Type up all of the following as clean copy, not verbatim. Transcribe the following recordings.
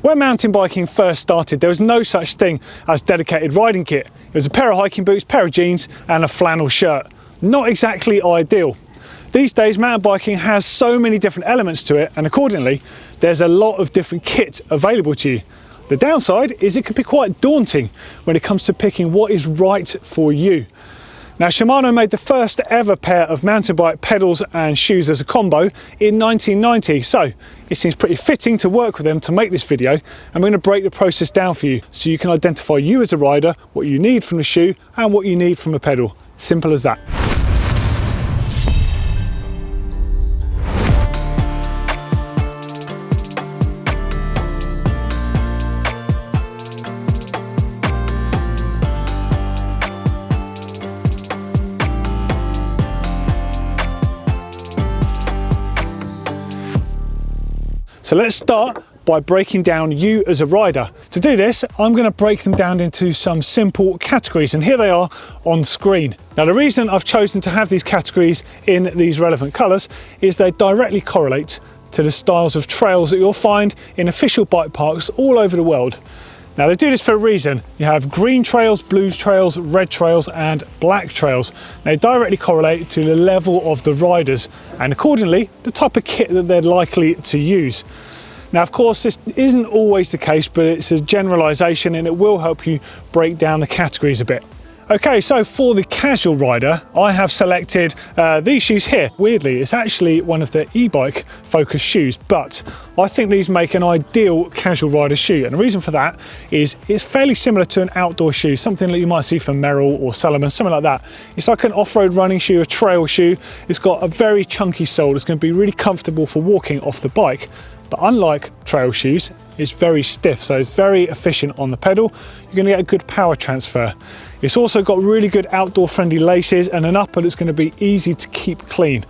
When mountain biking first started, there was no such thing as dedicated riding kit. It was a pair of hiking boots, pair of jeans and a flannel shirt. Not exactly ideal. These days, mountain biking has so many different elements to it, and accordingly, there's a lot of different kit available to you. The downside is it can be quite daunting when it comes to picking what is right for you. Now, Shimano made the first ever pair of mountain bike pedals and shoes as a combo in 1990, so it seems pretty fitting to work with them to make this video, and we're going to break the process down for you so you can identify you as a rider, what you need from the shoe and what you need from a pedal. Simple as that. So let's start by breaking down you as a rider. To do this, I'm going to break them down into some simple categories, and here they are on screen. Now, the reason I've chosen to have these categories in these relevant colours is they directly correlate to the styles of trails that you'll find in official bike parks all over the world. Now, they do this for a reason. You have green trails, blue trails, red trails and black trails. They directly correlate to the level of the riders and accordingly the type of kit that they're likely to use. Now, of course, this isn't always the case, but it's a generalisation and it will help you break down the categories a bit. Okay, so for the casual rider, I have selected these shoes here. Weirdly, it's actually one of the e-bike focused shoes, but I think these make an ideal casual rider shoe. And the reason for that is it's fairly similar to an outdoor shoe, something that you might see from Merrell or Salomon, something like that. It's like an off-road running shoe, a trail shoe. It's got a very chunky sole. It's going to be really comfortable for walking off the bike. But unlike trail shoes, it's very stiff, so it's very efficient on the pedal. You're going to get a good power transfer. It's also got really good outdoor friendly laces and an upper that's going to be easy to keep clean.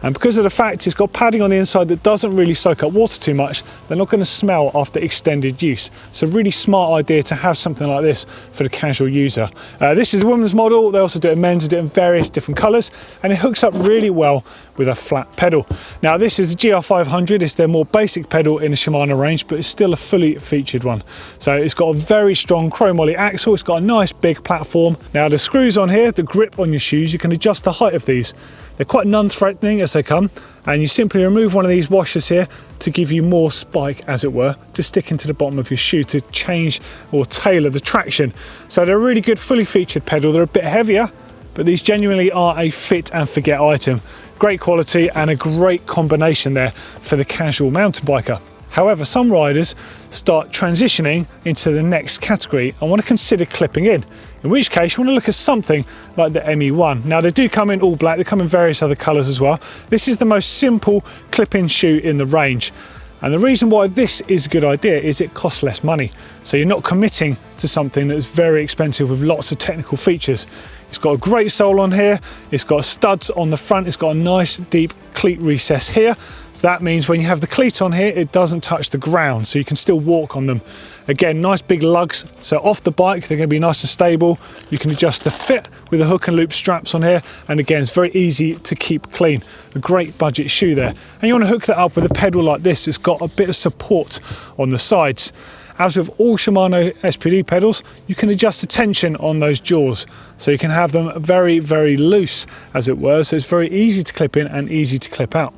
And because of the fact it's got padding on the inside that doesn't really soak up water too much, they're not going to smell after extended use. It's a really smart idea to have something like this for the casual user. This is the women's model. They also do it in men's, do it in various different colours, and it hooks up really well with a flat pedal. Now, this is the GR500. It's their more basic pedal in the Shimano range, but it's still a fully featured one. So it's got a very strong chromoly axle. It's got a nice big platform. Now, the screws on here, the grip on your shoes, you can adjust the height of these. They're quite non-threatening as they come, and you simply remove one of these washers here to give you more spike, as it were, to stick into the bottom of your shoe to change or tailor the traction. So they're a really good fully featured pedal. They're a bit heavier, but these genuinely are a fit and forget item. Great quality and a great combination there for the casual mountain biker. However, some riders start transitioning into the next category and want to consider clipping in which case you want to look at something like the ME1. Now, they do come in all black, they come in various other colours as well. This is the most simple clip-in shoe in the range. And the reason why this is a good idea is it costs less money. So you're not committing to something that's very expensive with lots of technical features. It's got a great sole on here, it's got studs on the front, it's got a nice deep cleat recess here. So that means when you have the cleat on here, it doesn't touch the ground, so you can still walk on them. Again, nice big lugs, so off the bike they're going to be nice and stable. You can adjust the fit with the hook and loop straps on here, and again, it's very easy to keep clean. A great budget shoe there. And you want to hook that up with a pedal like this. It's got a bit of support on the sides. As with all Shimano SPD pedals, you can adjust the tension on those jaws, so you can have them very, very loose, as it were, so it's very easy to clip in and easy to clip out.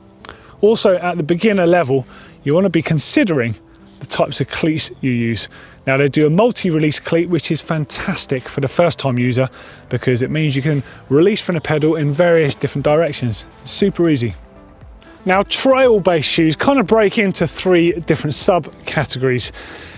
Also, at the beginner level, you want to be considering the types of cleats you use. Now, they do a multi-release cleat, which is fantastic for the first-time user because it means you can release from the pedal in various different directions. Super easy. Now, trail-based shoes kind of break into three different sub-categories.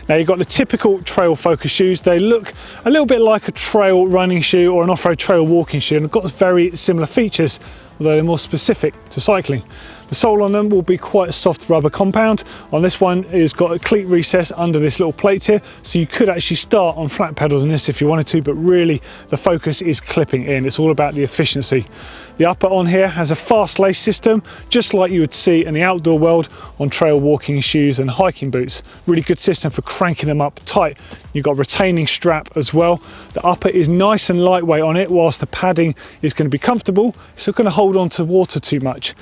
Now, you've got the typical trail-focused shoes. They look a little bit like a trail running shoe or an off-road trail walking shoe, and have got very similar features, although they're more specific to cycling. The sole on them will be quite a soft rubber compound. On this one, it's got a cleat recess under this little plate here, so you could actually start on flat pedals on this if you wanted to, but really the focus is clipping in. It's all about the efficiency. The upper on here has a fast lace system, just like you would see in the outdoor world on trail walking shoes and hiking boots. Really good system for cranking them up tight. You've got a retaining strap as well. The upper is nice and lightweight on it, whilst the padding is going to be comfortable. It's still going to hold hold on to water too much.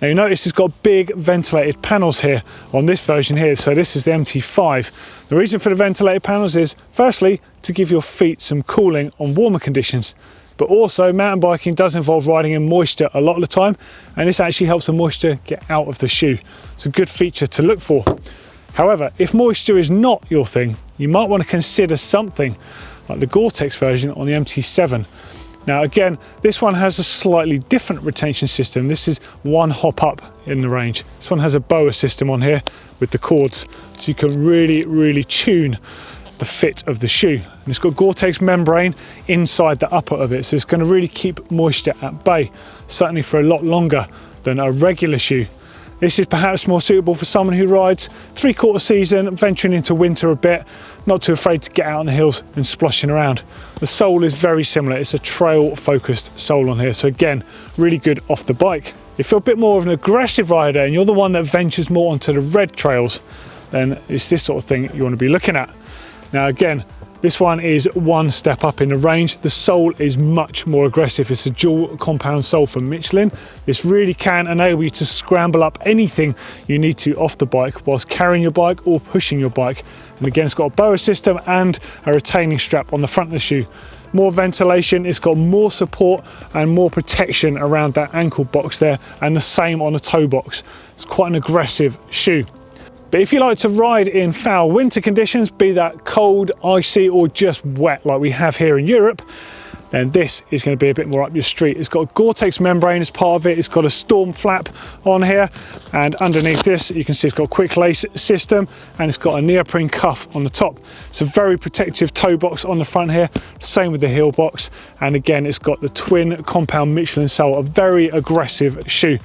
Now you notice it's got big ventilated panels here on this version here, so this is the MT5. The reason for the ventilated panels is firstly to give your feet some cooling on warmer conditions, but also mountain biking does involve riding in moisture a lot of the time, and this actually helps the moisture get out of the shoe. It's a good feature to look for. However, if moisture is not your thing, you might want to consider something like the Gore-Tex version on the MT7. Now again, this one has a slightly different retention system. This is one hop up in the range. This one has a BOA system on here with the cords, so you can really tune the fit of the shoe. And it's got Gore-Tex membrane inside the upper of it, so it's going to really keep moisture at bay, certainly for a lot longer than a regular shoe. This is perhaps more suitable for someone who rides 3/4 season, venturing into winter a bit, not too afraid to get out on the hills and splashing around. The sole is very similar. It's a trail focused sole on here, so again, really good off the bike. If you're a bit more of an aggressive rider and you're the one that ventures more onto the red trails, then it's this sort of thing you want to be looking at. Now again, this one is one step up in the range. The sole is much more aggressive. It's a dual compound sole from Michelin. This really can enable you to scramble up anything you need to off the bike whilst carrying your bike or pushing your bike. And again, it's got a BOA system and a retaining strap on the front of the shoe. More ventilation, it's got more support and more protection around that ankle box there, and the same on the toe box. It's quite an aggressive shoe. But if you like to ride in foul winter conditions, be that cold, icy, or just wet like we have here in Europe, then this is going to be a bit more up your street. It's got a Gore-Tex membrane as part of it. It's got a storm flap on here, and underneath this you can see it's got a quick lace system, and it's got a neoprene cuff on the top. It's a very protective toe box on the front here, same with the heel box, and again it's got the twin compound Michelin sole, a very aggressive shoe.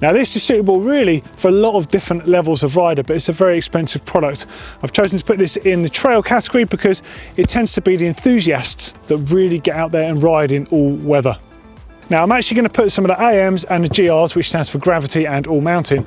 Now this is suitable really for a lot of different levels of rider, but it's a very expensive product. I've chosen to put this in the trail category because it tends to be the enthusiasts that really get out there and ride in all weather. Now I'm actually going to put some of the AMs and the GRs, which stands for gravity and all mountain,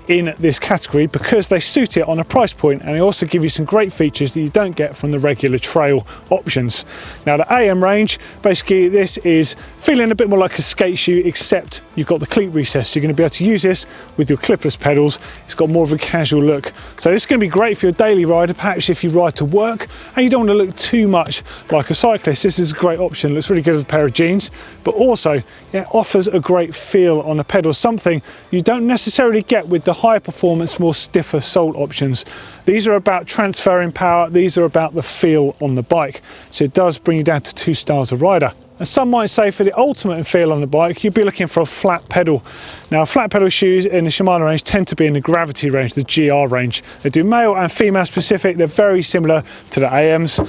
in this category because they suit it on a price point, and they also give you some great features that you don't get from the regular trail options. Now the AM range, basically this is feeling a bit more like a skate shoe, except you've got the cleat recess, so you're going to be able to use this with your clipless pedals. It's got more of a casual look, so this is going to be great for your daily rider, perhaps if you ride to work and you don't want to look too much like a cyclist. This is a great option. It looks really good with a pair of jeans, but also it offers a great feel on the pedal, something you don't necessarily get with the higher performance, more stiffer sole options. These are about transferring power, these are about the feel on the bike, so it does bring you down to 2 stars a rider. And some might say for the ultimate feel on the bike, you'd be looking for a flat pedal. Now flat pedal shoes in the Shimano range tend to be in the gravity range, the GR range. They do male and female specific, they're very similar to the AMs.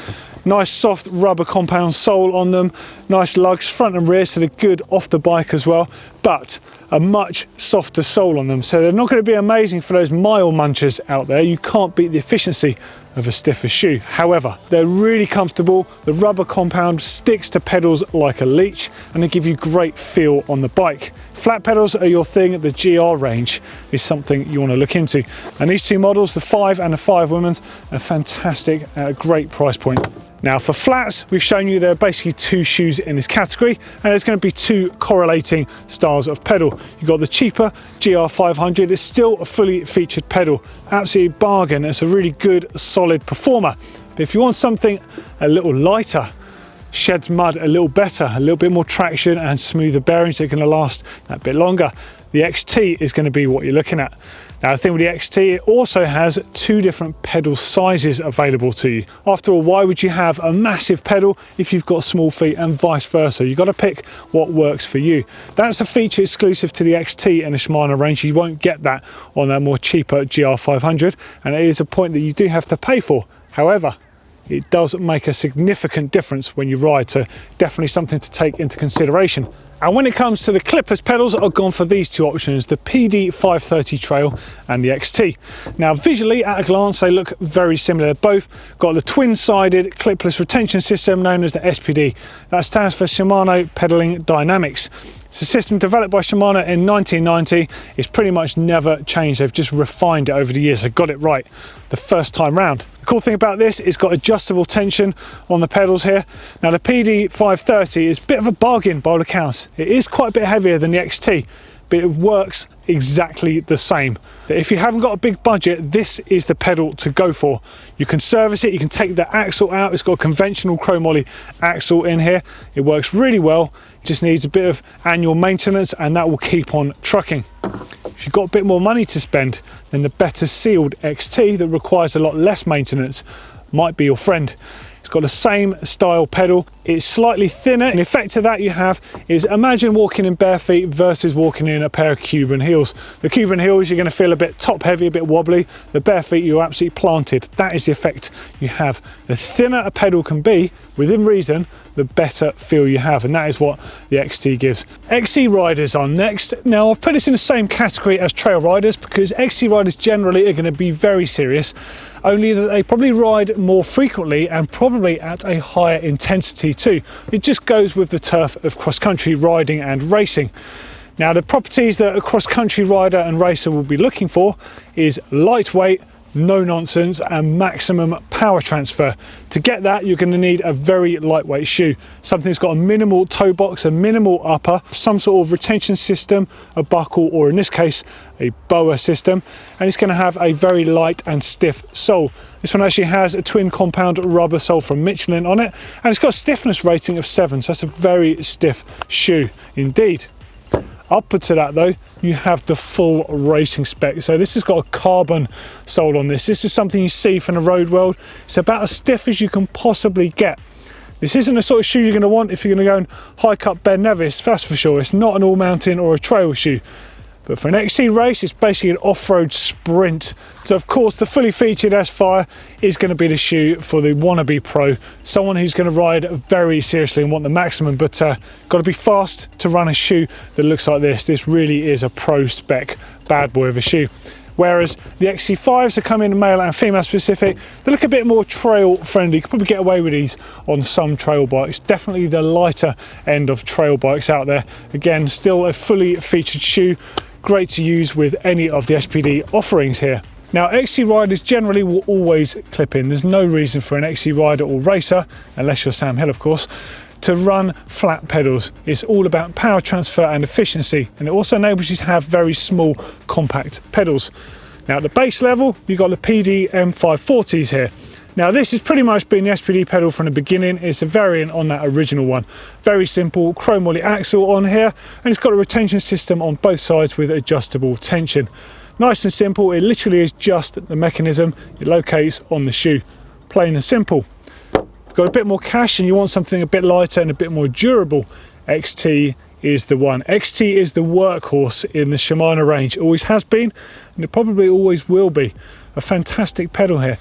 Nice soft rubber compound sole on them, nice lugs front and rear, so they're good off the bike as well, but a much softer sole on them, so they're not going to be amazing for those mile munchers out there. You can't beat the efficiency of a stiffer shoe. However, they're really comfortable. The rubber compound sticks to pedals like a leech, and they give you great feel on the bike. Flat pedals are your thing. The GR range is something you want to look into, and these 2 models, the 5 and the 5 women's, are fantastic at a great price point. Now for flats, we've shown you there are basically 2 shoes in this category, and there's going to be 2 correlating styles of pedal. You've got the cheaper GR500, it's still a fully featured pedal, absolutely bargain. It's a really good solid performer. But if you want something a little lighter, sheds mud a little better, a little bit more traction and smoother bearings that are going to last that bit longer, the XT is going to be what you're looking at. Now the thing with the XT, it also has 2 different pedal sizes available to you. After all, why would you have a massive pedal if you've got small feet, and vice versa? You've got to pick what works for you. That's a feature exclusive to the XT and the Shimano range. You won't get that on that more cheaper GR500, and it is a point that you do have to pay for. However, it does make a significant difference when you ride, so definitely something to take into consideration. And when it comes to the clipless pedals, I've gone for these 2 options, the PD530 Trail and the XT. Now visually at a glance they look very similar. They've both got the twin-sided clipless retention system known as the SPD. That stands for Shimano Pedaling Dynamics. It's a system developed by Shimano in 1990. It's pretty much never changed. They've just refined it over the years. They got it right the first time round. The cool thing about this, it's got adjustable tension on the pedals here. Now the PD 530 is a bit of a bargain by all accounts. It is quite a bit heavier than the XT, but it works exactly the same. If you haven't got a big budget, this is the pedal to go for. You can service it, you can take the axle out. It's got a conventional chromoly axle in here. It works really well. It just needs a bit of annual maintenance and that will keep on trucking. If you've got a bit more money to spend, then the better sealed XT that requires a lot less maintenance might be your friend. It's got the same style pedal. It's slightly thinner, and the effect of that you have is, imagine walking in bare feet versus walking in a pair of Cuban heels. The Cuban heels, you're going to feel a bit top heavy, a bit wobbly. The bare feet, you're absolutely planted. That is the effect you have. The thinner a pedal can be, within reason, the better feel you have, and that is what the XT gives. XC riders are next. Now I've put this in the same category as trail riders because XC riders generally are going to be very serious, only that they probably ride more frequently and probably at a higher intensity too. It just goes with the turf of cross-country riding and racing. Now the properties that a cross-country rider and racer will be looking for is lightweight, no nonsense and maximum power transfer. To get that, you're going to need a very lightweight shoe, something that's got a minimal toe box, a minimal upper, some sort of retention system, a buckle, or in this case a boa system, and it's going to have a very light and stiff sole. This one actually has a twin compound rubber sole from Michelin on it, and it's got a stiffness rating of 7, so that's a very stiff shoe indeed. Upward to that though, you have the full racing spec. So this has got a carbon sole on this. This is something you see from the road world. It's about as stiff as you can possibly get. This isn't the sort of shoe you're going to want if you're going to go and hike up Ben Nevis, that's for sure. It's not an all mountain or a trail shoe. But for an XC race, it's basically an off-road sprint. So of course, the fully featured S-Fire is going to be the shoe for the wannabe pro, someone who's going to ride very seriously and want the maximum, but got to be fast to run a shoe that looks like this. This really is a pro spec bad boy of a shoe. Whereas the XC5s that come in male and female specific, they look a bit more trail friendly. You can probably get away with these on some trail bikes. Definitely the lighter end of trail bikes out there. Again, still a fully featured shoe. Great to use with any of the SPD offerings here. Now XC riders generally will always clip in. There's no reason for an XC rider or racer, unless you're Sam Hill of course, to run flat pedals. It's all about power transfer and efficiency, and it also enables you to have very small compact pedals. Now at the base level you've got the PD M540s here. Now this has pretty much been the SPD pedal from the beginning. It's a variant on that original one. Very simple chromoly axle on here, and it's got a retention system on both sides with adjustable tension. Nice and simple. It literally is just the mechanism. It locates on the shoe. Plain and simple. If you've got a bit more cash and you want something a bit lighter and a bit more durable, XT is the one. XT is the workhorse in the Shimano range. It always has been, and it probably always will be. A fantastic pedal here.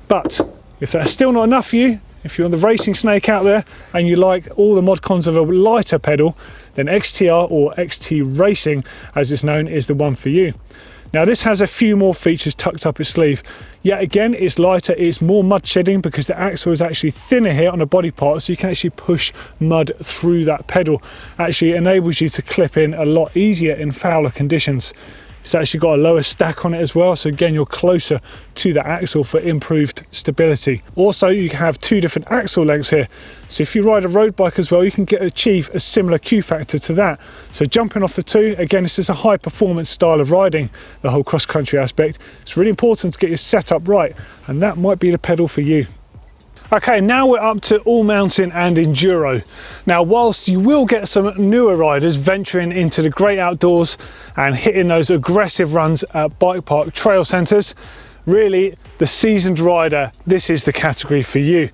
But if that's still not enough for you, if you're on the racing snake out there and you like all the mod cons of a lighter pedal, then XTR or XT Racing, as it's known, is the one for you. Now this has a few more features tucked up its sleeve. Yet again, it's lighter, it's more mud shedding because the axle is actually thinner here on the body part, so you can actually push mud through that pedal. Actually enables you to clip in a lot easier in fouler conditions. It's actually got a lower stack on it as well, so again you're closer to the axle for improved stability. Also you have two different axle lengths here, so if you ride a road bike as well you can achieve a similar Q factor to that. So jumping off the two, again this is a high performance style of riding, the whole cross country aspect. It's really important to get your setup right, and that might be the pedal for you. Okay, now we're up to all mountain and enduro. Now whilst you will get some newer riders venturing into the great outdoors and hitting those aggressive runs at bike park trail centres, really the seasoned rider, this is the category for you.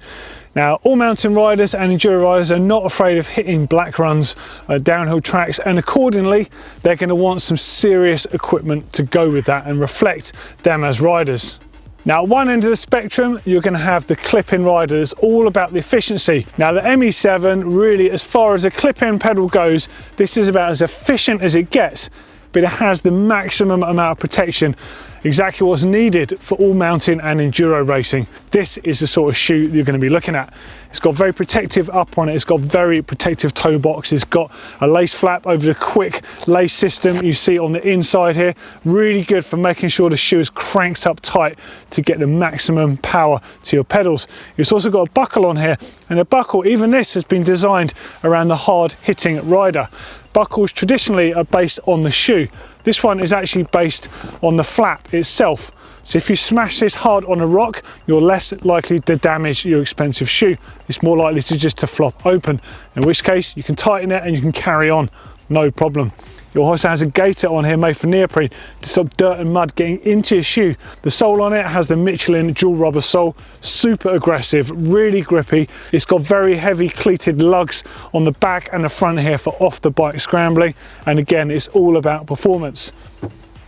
Now all mountain riders and enduro riders are not afraid of hitting black runs, downhill tracks, and accordingly they're going to want some serious equipment to go with that and reflect them as riders. Now at one end of the spectrum you're going to have the clip-in riders, all about the efficiency. Now the ME7 really, as far as a clip-in pedal goes, this is about as efficient as it gets, but it has the maximum amount of protection. exactly what's needed for all mountain and enduro racing. This is the sort of shoe you're going to be looking at. It's got very protective up on it, it's got very protective toe box, it's got a lace flap over the quick lace system you see on the inside here. Really good for making sure the shoe is cranked up tight to get the maximum power to your pedals. It's also got a buckle on here, and the buckle, even this, has been designed around the hard hitting rider. Buckles traditionally are based on the shoe. This one is actually based on the flap itself. So if you smash this hard on a rock, you're less likely to damage your expensive shoe. It's more likely to flop open, in which case you can tighten it and you can carry on, no problem. It also has a gaiter on here made from neoprene to stop dirt and mud getting into your shoe. The sole on it has the Michelin dual rubber sole, super aggressive, really grippy. It's got very heavy cleated lugs on the back and the front here for off the bike scrambling. And again, it's all about performance.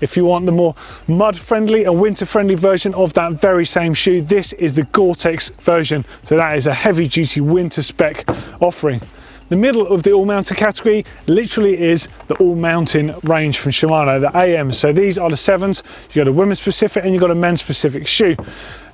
If you want the more mud friendly and winter friendly version of that very same shoe, this is the Gore-Tex version. So that is a heavy duty winter spec offering. The middle of the all-mountain category literally is the all-mountain range from Shimano, the AM. So these are the 7s. You've got a women's specific and you've got a men's specific shoe.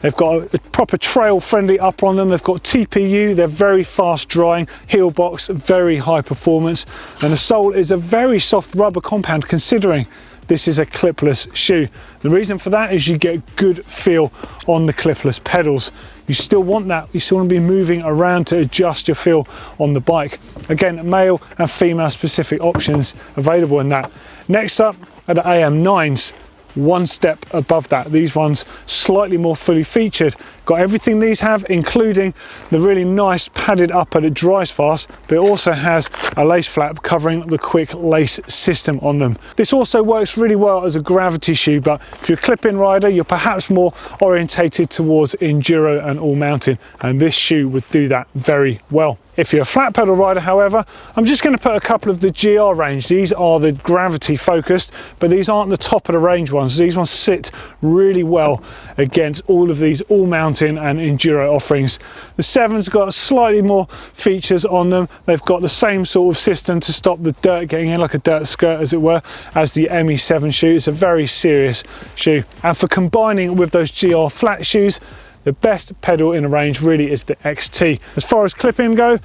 They've got a proper trail friendly upper on them. They've got TPU, they're very fast drying, heel box, very high performance. And the sole is a very soft rubber compound considering this is a clipless shoe. The reason for that is you get good feel on the clipless pedals. You still want that, you still want to be moving around to adjust your feel on the bike. Again, male and female specific options available in that. Next up are the AM9s. One step above that. These ones slightly more fully featured. Got everything these have, including the really nice padded upper that dries fast, but it also has a lace flap covering the quick lace system on them. This also works really well as a gravity shoe, but if you're a clip-in rider, you're perhaps more orientated towards enduro and all mountain, and this shoe would do that very well. If you're a flat pedal rider, however, I'm just going to put a couple of the GR range. These are the gravity focused, but these aren't the top of the range ones. These ones sit really well against all of these all mountain and enduro offerings. The 7's got slightly more features on them. They've got the same sort of system to stop the dirt getting in, like a dirt skirt as it were, as the ME7 shoe. It's a very serious shoe. And for combining with those GR flat shoes, the best pedal in the range really is the XT. As far as clip-in go,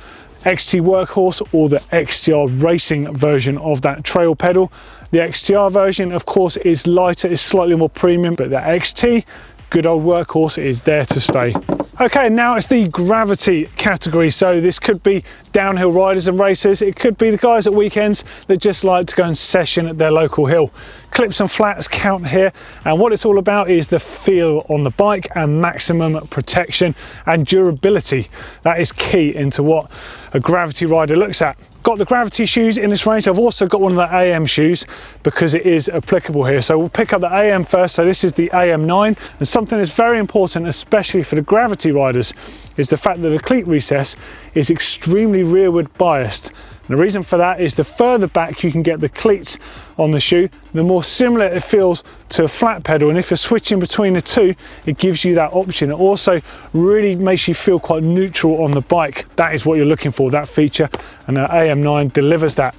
XT Workhorse or the XTR Racing version of that trail pedal. The XTR version, of course, is lighter, is slightly more premium, but the XT, good old Workhorse, is there to stay. Okay, now it's the gravity category. So this could be downhill riders and racers. It could be the guys at weekends that just like to go and session at their local hill. Clips and flats count here, and what it's all about is the feel on the bike and maximum protection and durability. That is key into what a gravity rider looks at. Got the gravity shoes in this range. I've also got one of the AM shoes because it is applicable here. So we'll pick up the AM first. So this is the AM9, and something that's very important, especially for the gravity riders, is the fact that the cleat recess is extremely rearward biased. And the reason for that is the further back you can get the cleats on the shoe, the more similar it feels to a flat pedal. And if you're switching between the two, it gives you that option. It also really makes you feel quite neutral on the bike. That is what you're looking for, that feature, and the AM9 delivers that.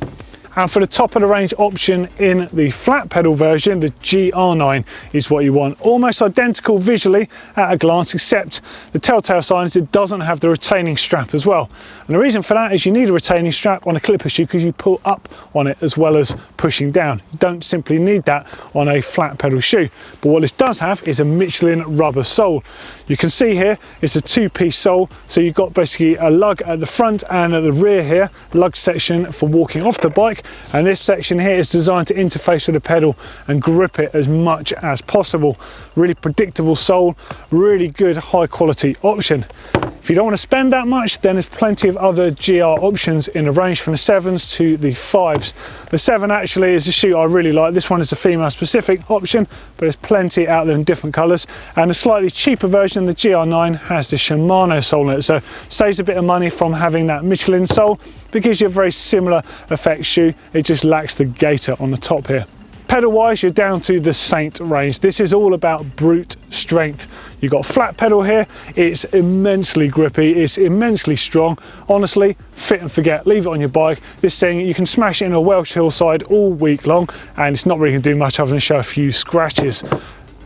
And for the top of the range option in the flat pedal version, the GR9 is what you want. Almost identical visually at a glance, except the telltale sign is it doesn't have the retaining strap as well. And the reason for that is you need a retaining strap on a clipper shoe because you pull up on it as well as pushing down. You don't simply need that on a flat pedal shoe. But what this does have is a Michelin rubber sole. You can see here it's a two-piece sole, so you've got basically a lug at the front and at the rear here, lug section for walking off the bike, and this section here is designed to interface with the pedal and grip it as much as possible. Really predictable sole, really good high quality option. If you don't want to spend that much, then there's plenty of other GR options in the range from the 7s to the 5s. The 7 actually is a shoe I really like. This one is a female specific option, but there's plenty out there in different colours. And a slightly cheaper version, the GR9, has the Shimano sole in it, so saves a bit of money from having that Michelin sole, but gives you a very similar effect shoe. It just lacks the gaiter on the top here. Pedal wise, you're down to the Saint range. This is all about brute strength. You've got a flat pedal here. It's immensely grippy, it's immensely strong. Honestly, fit and forget, leave it on your bike. This thing, you can smash it in a Welsh hillside all week long, and it's not really gonna do much other than show a few scratches.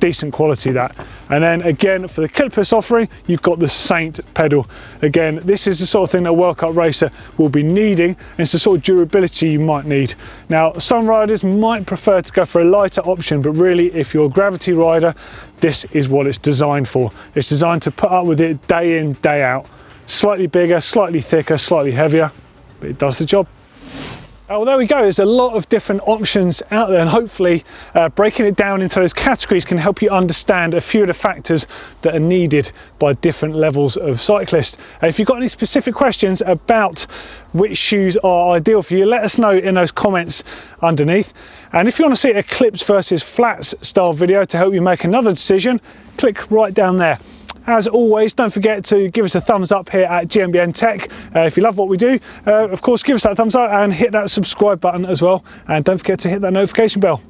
decent quality that. And then again, for the clipless offering, you've got the Saint pedal. Again, this is the sort of thing that a World Cup racer will be needing, and it's the sort of durability you might need. Now, some riders might prefer to go for a lighter option, but really, if you're a gravity rider, this is what it's designed for. It's designed to put up with it day in, day out. Slightly bigger, slightly thicker, slightly heavier, but it does the job. Well, there we go. There's a lot of different options out there, and hopefully breaking it down into those categories can help you understand a few of the factors that are needed by different levels of cyclists. If you've got any specific questions about which shoes are ideal for you, let us know in those comments underneath. And if you want to see a clips versus flats style video to help you make another decision, click right down there. As always, don't forget to give us a thumbs up here at GMBN Tech. If you love what we do, of course, give us that thumbs up and hit that subscribe button as well. And don't forget to hit that notification bell.